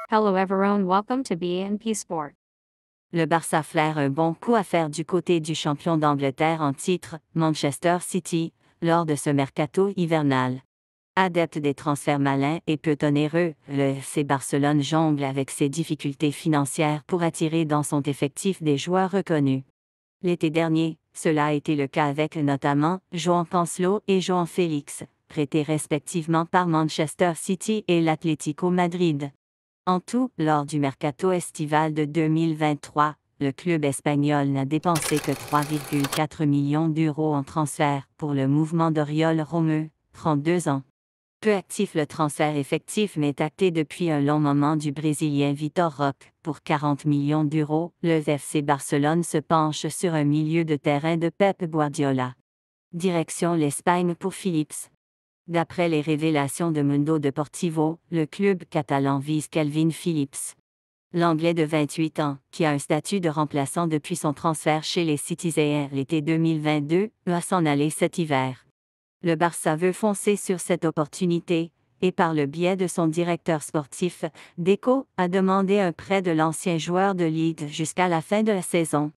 Hello everyone, welcome to BNP Sport. Le Barça flaire un bon coup à faire du côté du champion d'Angleterre en titre, Manchester City, lors de ce mercato hivernal. Adepte des transferts malins et peu onéreux, le FC Barcelone jongle avec ses difficultés financières pour attirer dans son effectif des joueurs reconnus. L'été dernier, cela a été le cas avec notamment João Cancelo et João Félix, prêtés respectivement par Manchester City et l'Atlético Madrid. En tout, lors du mercato estival de 2023, le club espagnol n'a dépensé que 3,4 millions d'euros en transfert pour le mouvement d'Oriol Romeu, 32 ans. Peu actif, le transfert effectif mais acté depuis un long moment du Brésilien Vitor Roque. Pour 40 millions d'euros, le FC Barcelone se penche sur un milieu de terrain de Pep Guardiola. Direction l'Espagne pour Philips. D'après les révélations de Mundo Deportivo, le club catalan vise Calvin Phillips. L'Anglais de 28 ans, qui a un statut de remplaçant depuis son transfert chez les Citizens l'été 2022, va s'en aller cet hiver. Le Barça veut foncer sur cette opportunité, et par le biais de son directeur sportif, Deco a demandé un prêt de l'ancien joueur de Leeds jusqu'à la fin de la saison.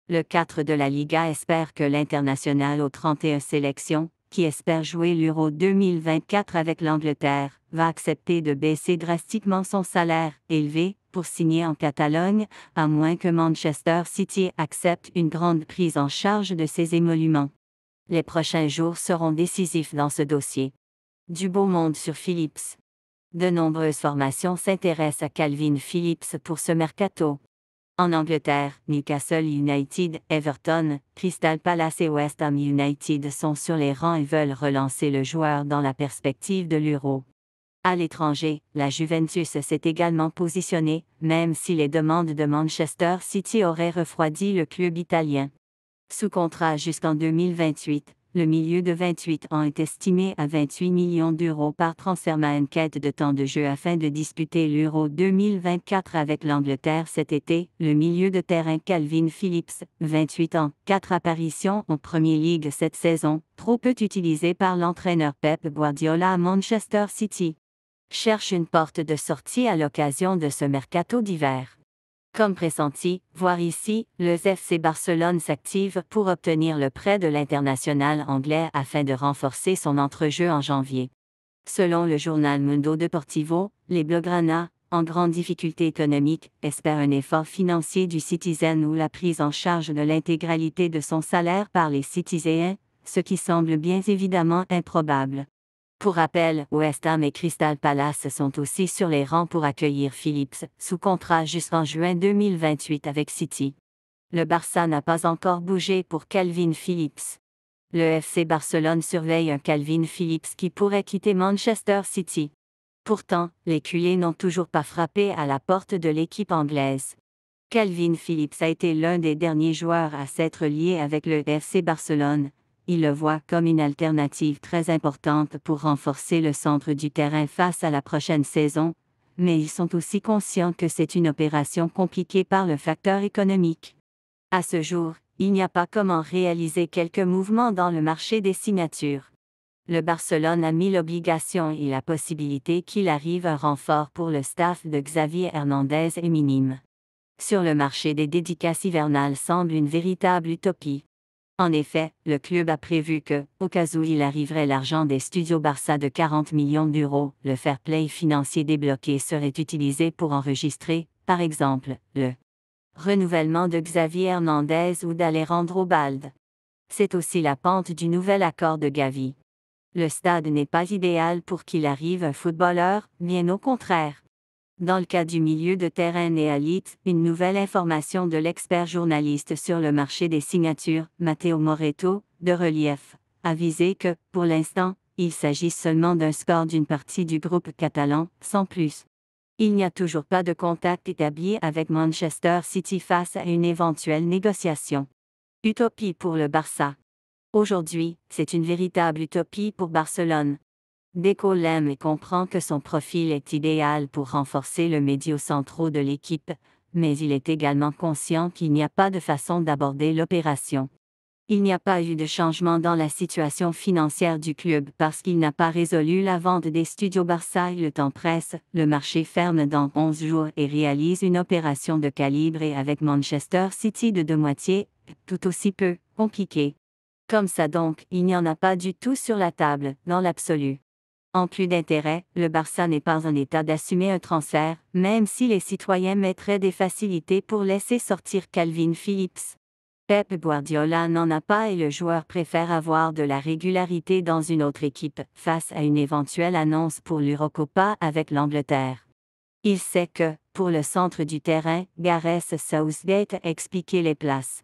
Le 4 de la Liga espère que l'international aux 31 sélections, qui espère jouer l'Euro 2024 avec l'Angleterre, va accepter de baisser drastiquement son salaire élevé pour signer en Catalogne, à moins que Manchester City accepte une grande prise en charge de ses émoluments. Les prochains jours seront décisifs dans ce dossier. Du beau monde sur Phillips. De nombreuses formations s'intéressent à Calvin Phillips pour ce mercato. En Angleterre, Newcastle United, Everton, Crystal Palace et West Ham United sont sur les rangs et veulent relancer le joueur dans la perspective de l'Euro. À l'étranger, la Juventus s'est également positionnée, même si les demandes de Manchester City auraient refroidi le club italien. Sous contrat jusqu'en 2028, le milieu de 28 ans est estimé à 28 millions d'euros par Transfermarkt. Quête de temps de jeu afin de disputer l'Euro 2024 avec l'Angleterre cet été. Le milieu de terrain Calvin Phillips, 28 ans, 4 apparitions en Premier League cette saison, trop peu utilisé par l'entraîneur Pep Guardiola à Manchester City. Cherche une porte de sortie à l'occasion de ce mercato d'hiver. Comme pressenti, voir ici, le FC Barcelone s'active pour obtenir le prêt de l'international anglais afin de renforcer son entrejeu en janvier. Selon le journal Mundo Deportivo, les Blaugrana, en grande difficulté économique, espèrent un effort financier du Citizen ou la prise en charge de l'intégralité de son salaire par les Citizens, ce qui semble bien évidemment improbable. Pour rappel, West Ham et Crystal Palace sont aussi sur les rangs pour accueillir Phillips, sous contrat jusqu'en juin 2028 avec City. Le Barça n'a pas encore bougé pour Calvin Phillips. Le FC Barcelone surveille un Calvin Phillips qui pourrait quitter Manchester City. Pourtant, les culés n'ont toujours pas frappé à la porte de l'équipe anglaise. Calvin Phillips a été l'un des derniers joueurs à s'être lié avec le FC Barcelone. Il le voit comme une alternative très importante pour renforcer le centre du terrain face à la prochaine saison, mais ils sont aussi conscients que c'est une opération compliquée par le facteur économique. À ce jour, il n'y a pas comment réaliser quelques mouvements dans le marché des signatures. Le Barcelone a mis l'obligation et la possibilité qu'il arrive un renfort pour le staff de Xavi Hernandez est minime. Sur le marché des dédicaces hivernales semble une véritable utopie. En effet, le club a prévu que, au cas où il arriverait l'argent des studios Barça de 40 millions d'euros, le fair play financier débloqué serait utilisé pour enregistrer, par exemple, le renouvellement de Xavi Hernandez ou d'Alejandro Balde. C'est aussi la pente du nouvel accord de Gavi. Le stade n'est pas idéal pour qu'il arrive un footballeur, bien au contraire. Dans le cas du milieu de terrain néolithe, une nouvelle information de l'expert journaliste sur le marché des signatures, Matteo Moreto, de Relief, a visé que, pour l'instant, il s'agit seulement d'un score d'une partie du groupe catalan, sans plus. Il n'y a toujours pas de contact établi avec Manchester City face à une éventuelle négociation. Utopie pour le Barça. Aujourd'hui, c'est une véritable utopie pour Barcelone. Deco l'aime et comprend que son profil est idéal pour renforcer le médio-centro de l'équipe, mais il est également conscient qu'il n'y a pas de façon d'aborder l'opération. Il n'y a pas eu de changement dans la situation financière du club parce qu'il n'a pas résolu la vente des studios Barça. Le temps presse, le marché ferme dans 11 jours et réalise une opération de calibre et avec Manchester City de moitié, tout aussi peu compliqué. Comme ça donc, il n'y en a pas du tout sur la table, dans l'absolu. En plus d'intérêt, le Barça n'est pas en état d'assumer un transfert, même si les citoyens mettraient des facilités pour laisser sortir Calvin Phillips. Pep Guardiola n'en a pas et le joueur préfère avoir de la régularité dans une autre équipe, face à une éventuelle annonce pour l'Eurocopa avec l'Angleterre. Il sait que, pour le centre du terrain, Gareth Southgate a expliqué les places.